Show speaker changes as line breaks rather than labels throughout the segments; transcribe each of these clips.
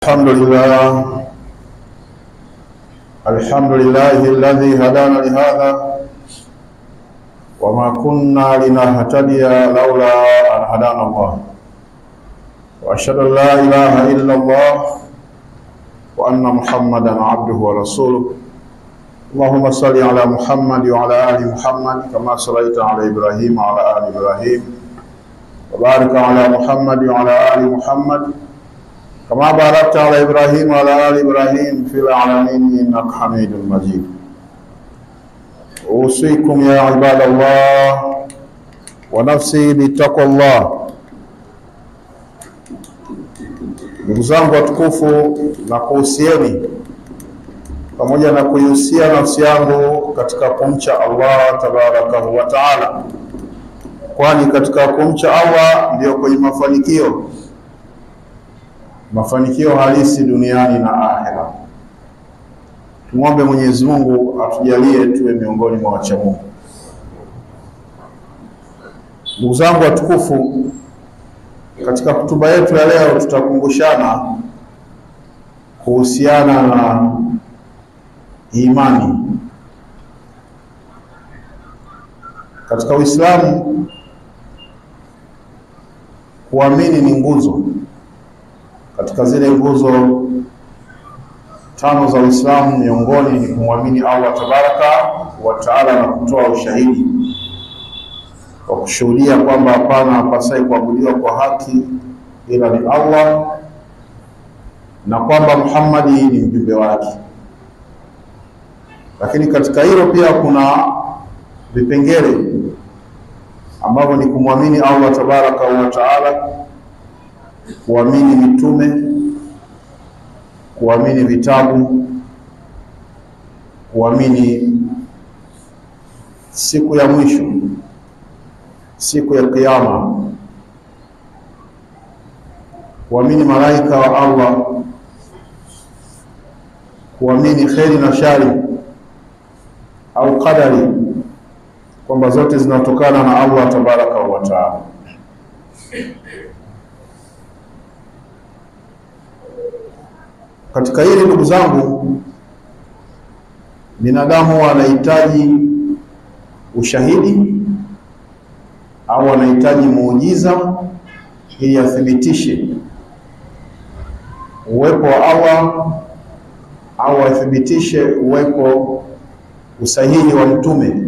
الحمد لله الذي هدانا لهذا وما كنا لنهتدي لولا أن هدانا الله، وأشهد أن لا إله إلا الله وأن محمدا عبده ورسوله. اللهم صل على محمد وعلى آل محمد كما صليت على إبراهيم وعلى آل إبراهيم، وبارك على محمد وعلى آل محمد كما باركت على إبراهيم وعلى آل إبراهيم في العالمين إنك حميد مجيد. أوصيكم يا عباد الله ونفسي بتقوى الله. Ndugu zangu watukufu, na kuhusieni pamoja na kuihusia nafsi yangu katika kumcha Allah tabarakahu wa taala, kwani katika kumcha Allah ndio kwenye mafanikio halisi duniani na akhera. Tumwombe Mwenyezi Mungu atujalie tuwe miongoni mwa wacha Mungu. Ndugu zangu watukufu, katika hotuba yetu ya leo tutakumbushana kuhusiana na imani. Katika Uislamu, kuamini ni nguzo katika zile nguzo tano za Uislamu. Miongoni ni kumwamini Allah tabaraka wa taala na kutoa ushahidi wa kushuhudia kwamba hapana hapasai kuabudiwa kwa haki ila ni Allah, na kwamba Muhammad ni mjumbe wake. Lakini katika hilo pia kuna vipengele ambavyo ni kumwamini Allah tabaraka wa taala, kuamini mitume, kuamini vitabu, kuamini siku ya mwisho, siku ya kiyama, kuamini malaika wa Allah, kuamini kheri na shari au qadari, kwamba zote zinatokana na Allah tabaraka wa taala. Katika hili ndugu zangu, binadamu anahitaji ushahidi au anahitaji muujiza ili athibitishe uwepo wa Allah au athibitishe uwepo usahihi wa mtume.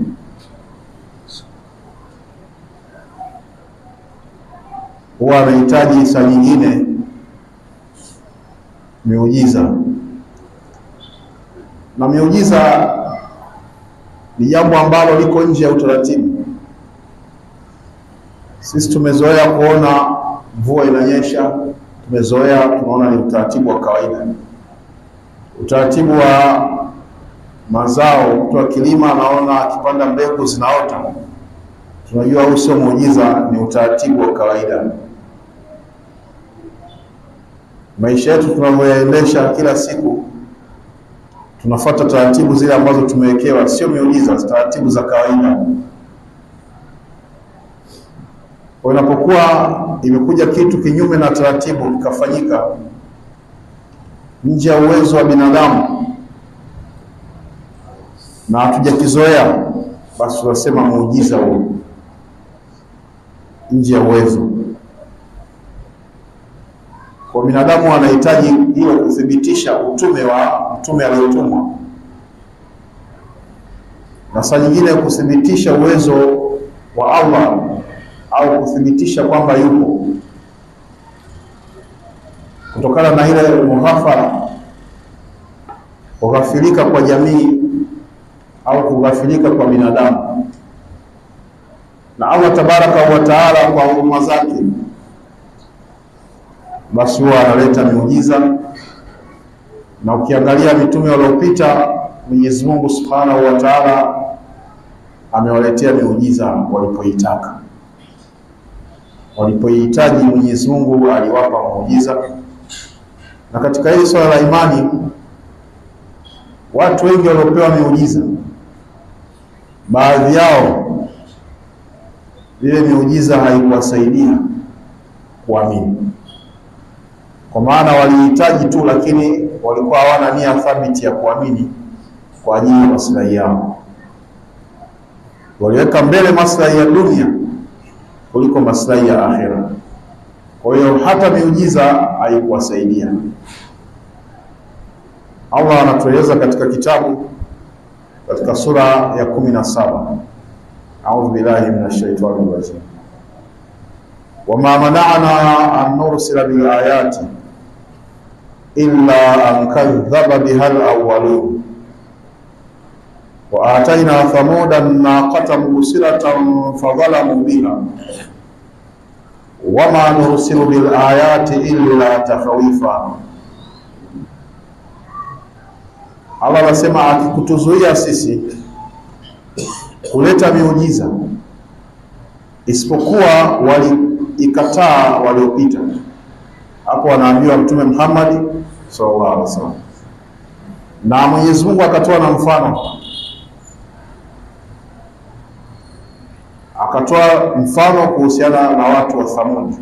Huwa anahitaji saa nyingine miujiza, na miujiza ni jambo ambalo liko nje ya utaratibu. Sisi tumezoea kuona mvua inanyesha, tunaona ni utaratibu wa kawaida, utaratibu wa mazao. Mtu akilima anaona akipanda mbegu zinaota, tunajua huu sio muujiza, ni utaratibu wa kawaida. Maisha yetu tunavyoendesha kila siku, tunafuata taratibu zile ambazo tumewekewa, sio miujiza, taratibu za kawaida. Unapokuwa imekuja kitu kinyume na taratibu kikafanyika nje ya uwezo wa binadamu na hatujakizoea, basi tunasema muujiza huo, nje ya uwezo. Kwa binadamu anahitaji hiyo kuthibitisha mtume aliyotumwa, na saa nyingine kuthibitisha uwezo wa Allah au kuthibitisha kwamba yupo, kutokana na ile mughafala, kughafilika kwa jamii au kughafilika kwa binadamu. Na Allah tabaraka wa taala kwa huruma zake, basi huwa analeta miujiza. Na ukiangalia mitume waliopita, Mwenyezi Mungu Subhanahu wa Ta'ala amewaletea miujiza walipoitaka. Walipohitaji Mwenyezi Mungu aliwapa muujiza. Na katika hili swala la imani, watu wengi waliopewa miujiza, baadhi yao ile miujiza haikuwasaidia kuamini. kwa maana walihitaji tu, lakini walikuwa hawana nia thabiti ya kuamini kwa ajili ya maslahi yao. Waliweka mbele maslahi ya dunia kuliko maslahi ya akhera. Kwa hiyo hata miujiza haikuwasaidia. Allah anatueleza katika kitabu, katika sura ya 17, a'udhu billahi minash shaitani rajim, wama mana'ana an nursila bil ayati illa an kadhaba biha al-awwalun wa atayna thamuda naqatan mubsiratan fadhalamu biha wama nursilu bil ayati illa takhawifa. Allah anasema akikutuzuia sisi kuleta miujiza, isipokuwa waliikataa waliopita. Hapo anaambiwa Mtume Muhammad sallallahu alaihi wasallam, na Mwenyezi Mungu akatoa na mfano, akatoa mfano kuhusiana na watu wa Thamud,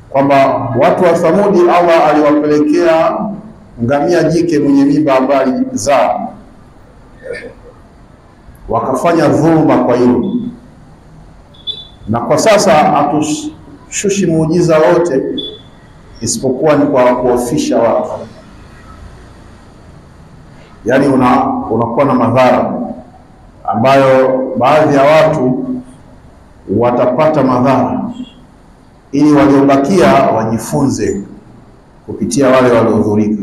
kwamba watu wa Thamudi Allah aliwapelekea ngamia jike mwenye mimba ambaye alizaa, wakafanya dhulma kwa hilo. Na kwa sasa hatushushi muujiza wote isipokuwa ni kwa kuofisha watu, yaani unakuwa na madhara ambayo baadhi ya watu watapata madhara, ili waliobakia wajifunze kupitia wale waliodhurika.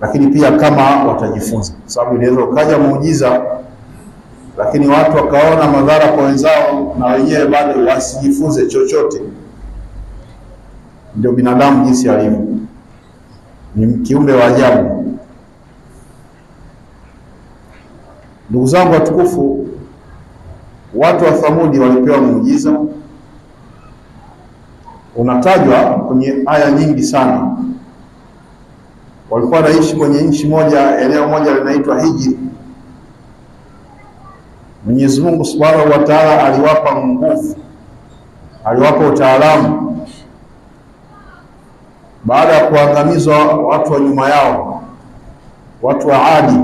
Lakini pia kama watajifunza, sababu inaweza ukaja muujiza lakini watu wakaona madhara kwa wenzao na wenyewe bado wasijifunze chochote. Ndio binadamu jinsi alivyo, ni kiumbe wa ajabu. Ndugu zangu watukufu, watu wa Thamudi walipewa muujiza, unatajwa kwenye aya nyingi sana. Walikuwa wanaishi kwenye nchi moja, eneo moja linaitwa Hijri. Mwenyezi Mungu Subhanahu wa Ta'ala aliwapa nguvu, aliwapa utaalamu. Baada ya kuangamizwa watu wa nyuma yao, watu wa Adi,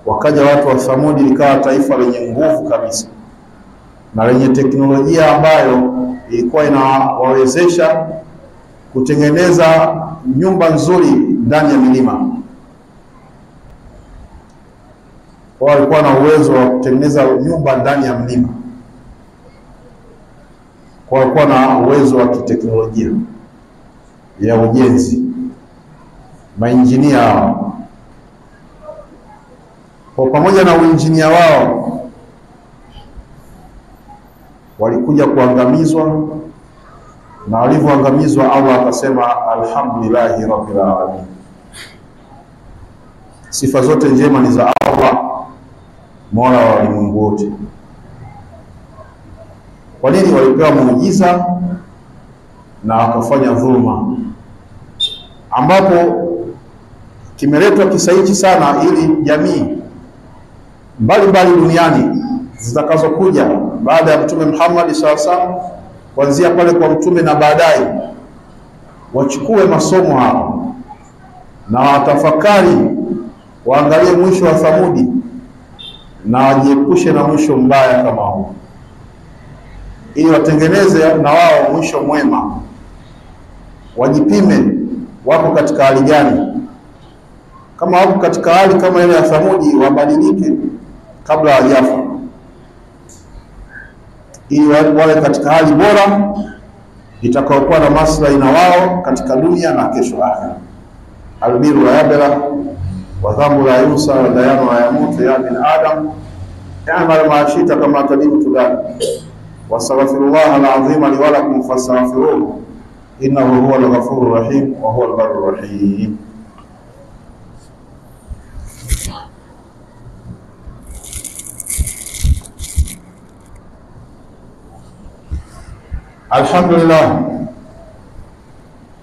wakaja watu wa Thamudi, likawa taifa lenye nguvu kabisa na lenye teknolojia ambayo ilikuwa inawawezesha kutengeneza nyumba nzuri ndani ya milima. Wao walikuwa na uwezo wa kutengeneza nyumba ndani ya mlima. Walikuwa na uwezo wa kiteknolojia ya ujenzi, mainjinia hao. Kwa pamoja na uinjinia wao, walikuja kuangamizwa, na walivyoangamizwa Allah akasema alhamdulillahi rabbil alamin, sifa zote njema ni za Allah, Mola wa ulimwengu wote. Kwa nini? Walipewa muujiza na wakafanya dhulma, ambapo kimeletwa kisa hichi sana ili jamii mbalimbali duniani zitakazokuja baada ya Mtume Muhammad SAW, kuanzia pale kwa mtume na baadaye, wachukue masomo hapo na watafakari, waangalie mwisho wa Thamudi na wajiepushe na mwisho mbaya kama huu, ili watengeneze na wao mwisho mwema. Wajipime wako katika hali gani. Kama wako katika hali kama ile ya Thamudi, wabadilike kabla hawajafa, ili wawe katika hali bora itakayokuwa na maslahi na wao katika dunia na kesho akhera. Albiru la yabla wa dhambu la yusa wa dayanu la yamutu ya bin adam ya'mal ma shita kama tadimu tudani wastaghfirullah al-azim li wa lakum fastaghfiruhu innahu huwal ghafurur rahim wa huwal barrur rahim.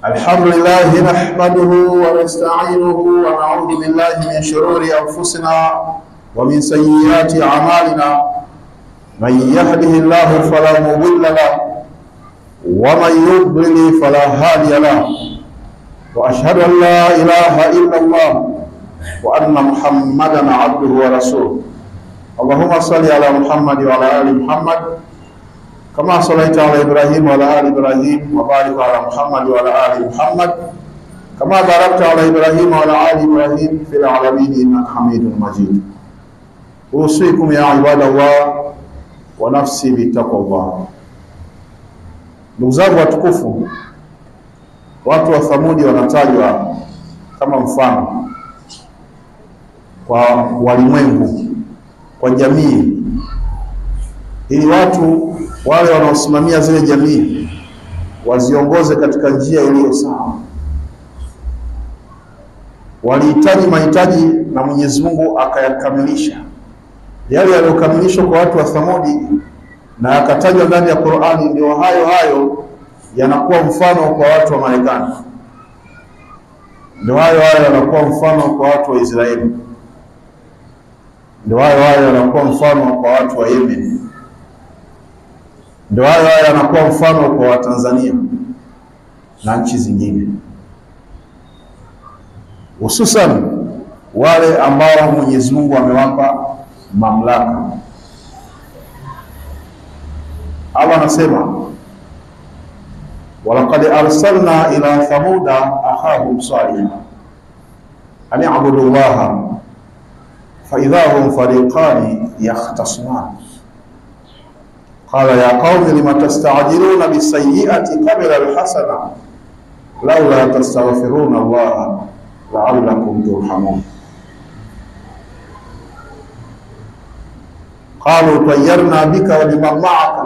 Alhamdulillah nahmaduhu wa nasta'inuhu wa na'udhu billahi min shururi anfusina wa min sayyiati a'malina. Man yahdihillahu fala mudilla lahu ومن يضلل فلا هادي له وأشهد أن لا إله إلا الله وأن محمدا عبده ورسوله اللهم صل على محمد وعلى آل محمد كما صليت على إبراهيم وعلى آل إبراهيم وبارك على محمد وعلى آل محمد كما باركت على إبراهيم وعلى آل إبراهيم في العالمين إنك حميد مجيد. أوصيكم يا عباد الله ونفسي بتقوى الله. Ndugu zangu watukufu, watu wa Thamudi wanatajwa kama mfano kwa walimwengu, kwa jamii, ili watu wale wanaosimamia zile jamii waziongoze katika njia iliyo sawa. Walihitaji mahitaji na Mwenyezi Mungu akayakamilisha. Yale yaliyokamilishwa kwa watu wa Thamudi na yakatajwa ndani ya Qur'ani, ndio hayo yanakuwa mfano kwa watu wa Marekani, ndio hayo yanakuwa mfano kwa watu wa Israeli, ndio hayo yanakuwa mfano kwa watu wa Yemen, ndio hayo yanakuwa mfano kwa Watanzania na nchi zingine, hususan wale ambao Mwenyezi Mungu amewapa mamlaka. Allah anasema, walaqad arsalna ila thamuda akhahum salihan an i'budu allaha fa idha hum fariqan yakhtasman qala ya qaumi lima tasta'jiluna bis-sayyi'ati qabla al-hasana laula tastaghfiruna allaha la'allakum turhamun qalu tayyarna bika wa biman ma'aka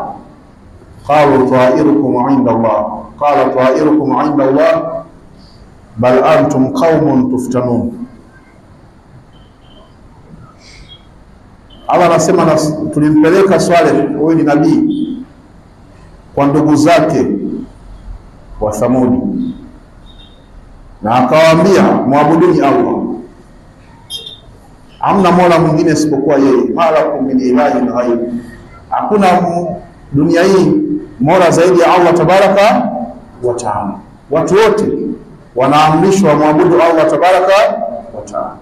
qalu ta'irukum 'inda Allah qala ta'irukum 'inda Allah bal antum qaumun tuftanun. Allah anasema tulimpeleka Saleh, huyu ni nabii, kwa ndugu zake wa Thamudi, na akawaambia muabuduni Allah, hamna mola mwingine isipokuwa yeye, malakum min ilahin ghayr, hakuna dunia hii mola zaidi ya Allah tabaraka wa taala. Watu wote wanaamrishwa muabudu Allah tabaraka wa taala.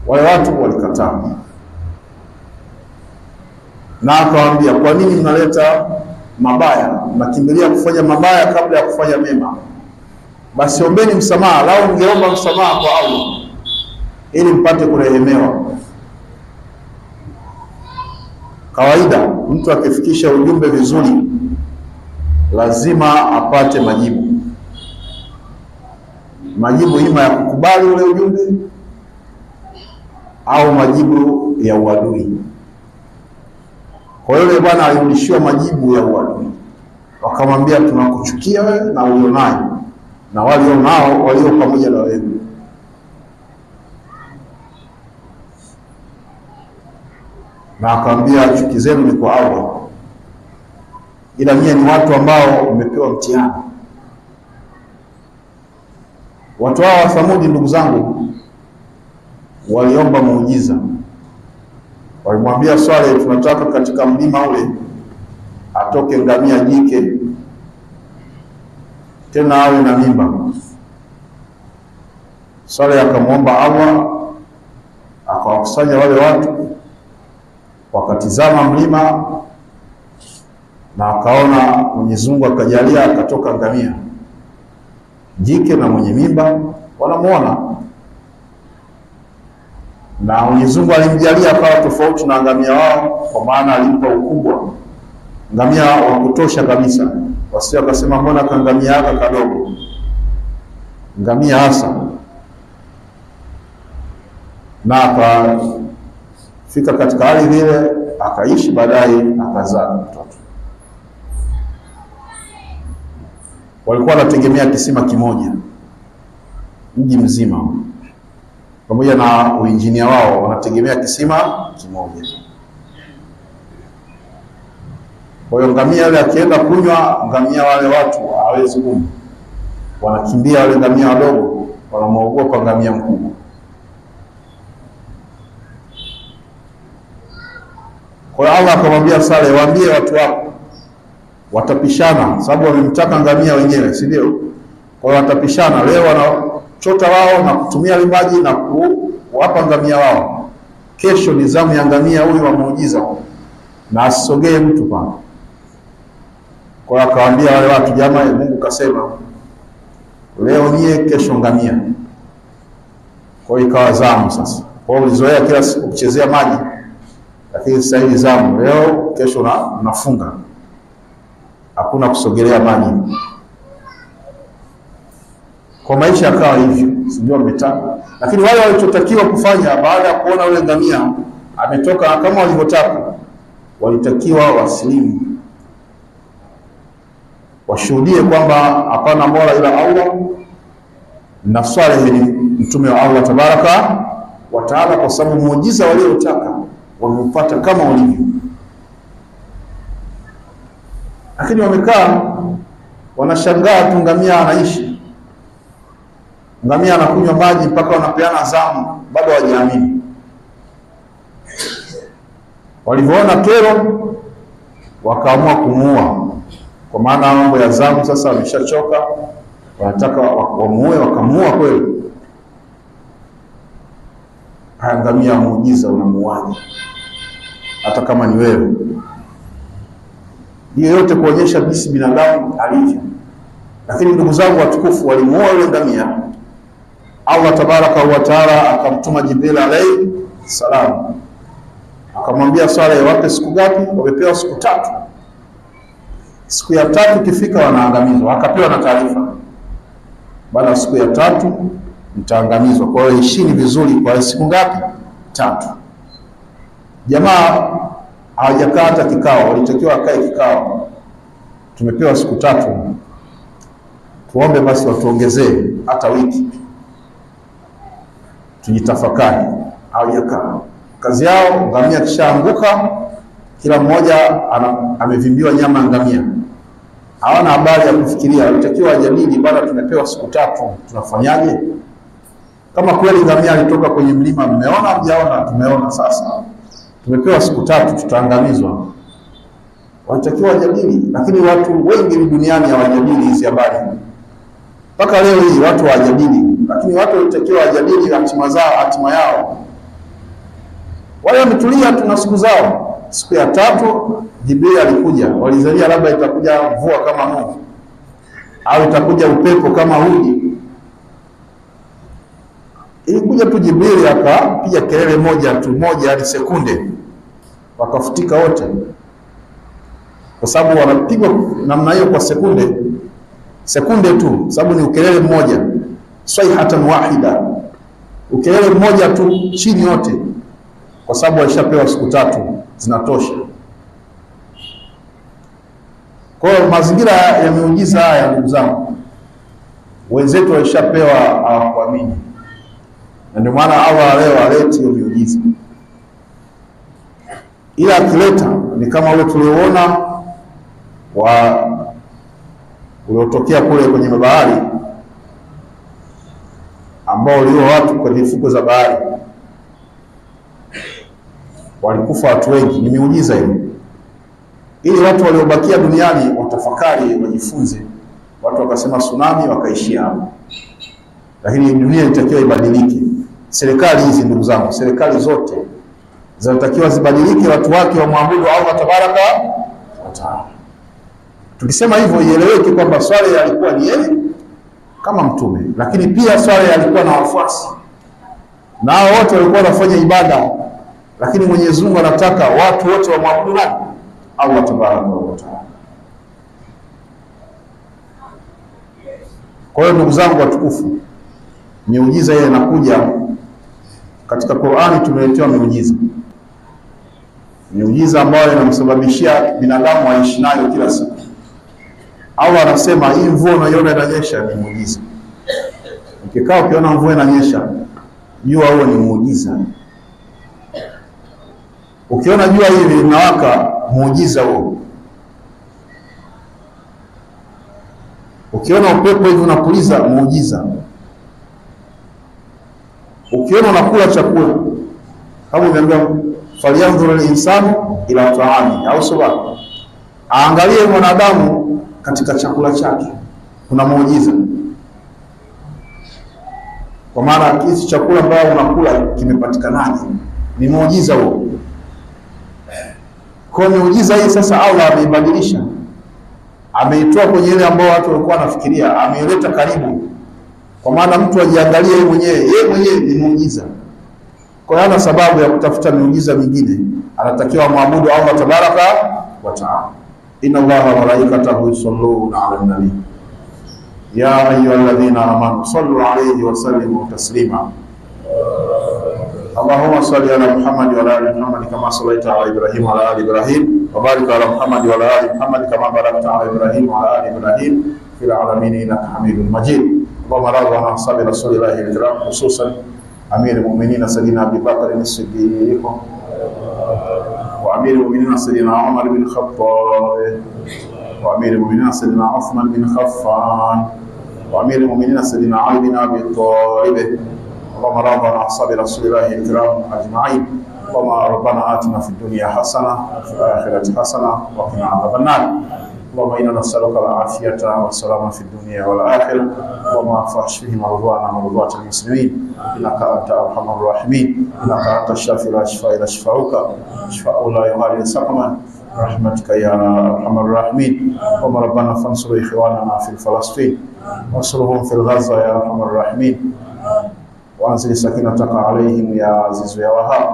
Wale watu walikataa, na akawaambia, kwa nini mnaleta mabaya, mnakimbilia kufanya mabaya kabla ya kufanya mema? Basi ombeni msamaha, lao mngeomba msamaha kwa Allah ili mpate kurehemewa. Kawaida mtu akifikisha ujumbe vizuri lazima apate majibu ima ya kukubali ule ujumbe au majibu ya uadui. Kwa hiyo yule bwana alirudishiwa majibu ya uadui, wakamwambia tunakuchukia wewe na ulionayo na walio pamoja na wewe. Na akamwambia chuki zenu ni kwa Allah, ila nyinyi ni watu ambao umepewa mtihani. Watu hao wa Thamudi, ndugu zangu, waliomba muujiza. Walimwambia Saleh, tunataka katika mlima ule atoke ngamia jike, tena awe na mimba. Saleh akamwomba Allah, akawakusanya wale watu, wakatizama mlima na akaona Mwenyezi Mungu akajalia akatoka ngamia jike na mwenye mimba, wanamuona. Na Mwenyezi Mungu alimjalia akawa tofauti na ngamia wao, kwa maana alimpa ukubwa, ngamia wa kutosha kabisa, wasio akasema mbona kangamia haka kadogo, ngamia hasa. Na akafika katika hali ile, akaishi, baadaye akazaa mtoto. Walikuwa wanategemea kisima kimoja mji mzima, pamoja na uinjinia wao wanategemea kisima kimoja. Kwa hiyo ngamia yule akienda kunywa, ngamia wale watu hawezi kunywa, wanakimbia wale ngamia wadogo, wanamuogopa ngamia mkubwa. Kwa hiyo Allah akamwambia Saleh, waambie watu wako watapishana, sababu wamemtaka ngamia wenyewe, si ndio? Kwa hiyo watapishana, leo wanachota wao na kutumia maji na kuwapa ngamia wao. Kesho ni zamu ya ngamia huyu wa muujiza, na asogee mtu pale. Kwa hiyo akawaambia wale watu, jamaa, Mungu kasema leo nyie, kesho ngamia. Kwa hiyo ikawa zamu sasa. Kwa hiyo ulizoea kila siku kuchezea maji, lakini sasa hivi zamu, leo kesho unafunga, hakuna kusogelea maji. Kwa maisha yakawa hivyo, sijua mmetaka. Lakini wale walichotakiwa kufanya baada ya kuona ule ngamia ametoka kama walivyotaka, walitakiwa wasilimu, washuhudie kwamba hapana mola ila Allah, na Saleh ni mtume wa Allah tabaraka wa taala, kwa sababu muujiza waliotaka wameupata kama ulivyo. Lakini wamekaa wanashangaa tu, ngamia anaishi, ngamia anakunywa maji mpaka wanapeana zamu, bado hawajaamini. Walivyoona kero, wakaamua kumuua, kwa maana mambo ya zamu sasa wameshachoka, wanataka wamuue. Wakamuua kweli. Ngamia muujiza unamuaje hata kama ni wewe? Hiyo yote kuonyesha jinsi binadamu alivyo. Lakini ndugu zangu watukufu, walimuua yule ngamia. Allah tabaraka wa taala akamtuma Jibril alayhi salam, akamwambia Saleh, wape siku ngapi? Wamepewa siku 3. Siku ya 3 ikifika wanaangamizwa. Akapewa na taarifa, baada ya siku ya 3 mtaangamizwa. Kwa hiyo ishini vizuri kwa siku ngapi? 3. Jamaa hawajakaa hata kikao, walitakiwa akae kikao. Tumepewa siku 3, tuombe basi watuongezee hata wiki, tujitafakari. Hawajakaa. Kazi yao, ngamia kishaanguka, kila mmoja amevimbiwa nyama ya ngamia, hawana habari ya kufikiria. Walitakiwa wajadili, bwana, tumepewa siku 3, tunafanyaje? Kama kweli ngamia alitoka kwenye mlima, mmeona mjaona? Tumeona. Sasa tumepewa siku 3, tutaangamizwa. Walitakiwa wajadili, lakini watu wengi duniani hawajadili hizi habari. Mpaka leo hii watu hawajadili, lakini watu walitakiwa wajadili hatima zao, hatima yao. Wale wametulia, tuna siku zao. Siku ya 3 Jibril alikuja, walizalia labda itakuja mvua kama Nuhu au itakuja upepo kama Hudi. Ilikuja tu Jibril akapiga kelele moja hadi sekunde, wakafutika wote, kwa sababu wanapigwa namna hiyo kwa sekunde tu, sababu ni ukelele mmoja, sayhatan wahida, ukelele mmoja tu chini yote, kwa sababu walishapewa siku 3 zinatosha. Kwa hiyo mazingira ya miujiza haya, ndugu zangu, wenzetu walishapewa, hawakuamini. Na ndio maana Allah leo aleti hiyo miujiza. Ila akileta ni kama ule tuliona uliotokea kule kwenye bahari, ambao walio watu kwenye fuko za bahari, walikufa watu wengi. Ni miujiza hiyo, ili watu waliobakia duniani watafakari, wajifunze. Watu wakasema tsunami, wakaishia hapo. Lakini dunia inatakiwa ibadilike. Serikali hizi, ndugu zangu, serikali zote zinatakiwa zibadilike, watu wake wamwabudu Allah tabaraka wa taala. Tukisema hivyo ieleweke kwamba Saleh alikuwa ni yeye kama mtume, lakini pia Saleh alikuwa na wafuasi, na hao wote walikuwa wanafanya ibada, lakini Mwenyezi Mungu anataka watu wote wamwabudu nani? Allah tabaraka wa taala. Kwa hiyo ndugu zangu watukufu, miujiza ile inakuja katika Qur'ani. Tumeletewa miujiza ambayo inamsababishia binadamu aishi nayo kila siku. Allah anasema hii mvua unaiona inanyesha ni muujiza. Ukikaa ukiona mvua inanyesha, jua huo ni muujiza. Ukiona jua hili linawaka, muujiza huo. Ukiona upepo hivi unapuliza, muujiza. Ukiona unakula chakula, kama umeambiwa falyanzuru al-insanu ila ta'ami au subha, aangalie mwanadamu katika chakula chake kuna muujiza. Kwa maana hizi chakula ambayo unakula kimepatikanaje, ni muujiza huo. Kwa muujiza hii sasa Allah ameibadilisha, ameitoa kwenye ile ambayo watu walikuwa wanafikiria, ameileta karibu. Kwa maana mtu ajiangalie yeye mwenyewe ni muujiza. Kwa hiyo hana sababu ya kutafuta miujiza mingine, anatakiwa muabudu Allah tabaraka wa taala. Inna Allaha wa malaikatahu yusalluna 'alan nabi ya ayyuhalladhina amanu sallu 'alayhi wa sallimu taslima. Allahumma salli ala Muhammad wa ala ali Muhammad kama sallaita ala Ibrahim wa ala ali Ibrahim wa barik ala Muhammad wa ala ali Muhammad kama barakta ala Ibrahim wa ala ali Ibrahim fil alamin innaka Hamidum Majid. Allahumma radhi an ashabi rasulillahi al-kiram khususan Amir al-Mu'minin Sayyidina Abi Bakr as-Siddiq wa Amir al-Mu'minin Sayyidina Umar bin Khattab wa Amir al-Mu'minin Sayyidina Uthman bin Affan wa Amir al-Mu'minin Sayyidina Ali bin Abi Talib. اللهم رضى عن أصحاب رسول الله الكرام أجمعين. اللهم ربنا آتنا في الدنيا حسنة وفي الآخرة حسنة وقنا عذاب النار. اللهم إنا نسألك العافية والسلامة في الدنيا والآخرة. اللهم فاشف فيه مرضانا ومرضاة المسلمين إنك أنت أرحم الراحمين. إنك أنت الشافي لا شفاء إلا شفاؤك شفاء لا يغادر سقما برحمتك يا أرحم الراحمين. اللهم ربنا فانصر إخواننا في فلسطين وانصرهم في غزة يا أرحم الراحمين وأنزل سكينتك عليهم يا عزيز يا وهاب.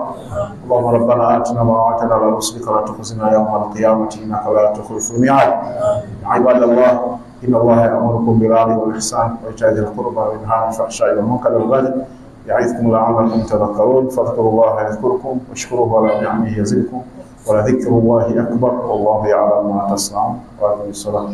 اللهم ربنا آتنا ما وعدتنا على رسلك ولا تخزنا يوم القيامة إنك لا تخلف الميعاد. عباد الله إن الله يأمركم بالعدل والإحسان وإيتاء ذي القربى وينهى عن الفحشاء والمنكر والبغي يعظكم لعلكم تذكرون. فاذكروا الله يذكركم واشكروه على نعمه يزدكم ولذكر الله أكبر والله يعلم ما تصنعون. وأقيموا الصلاة.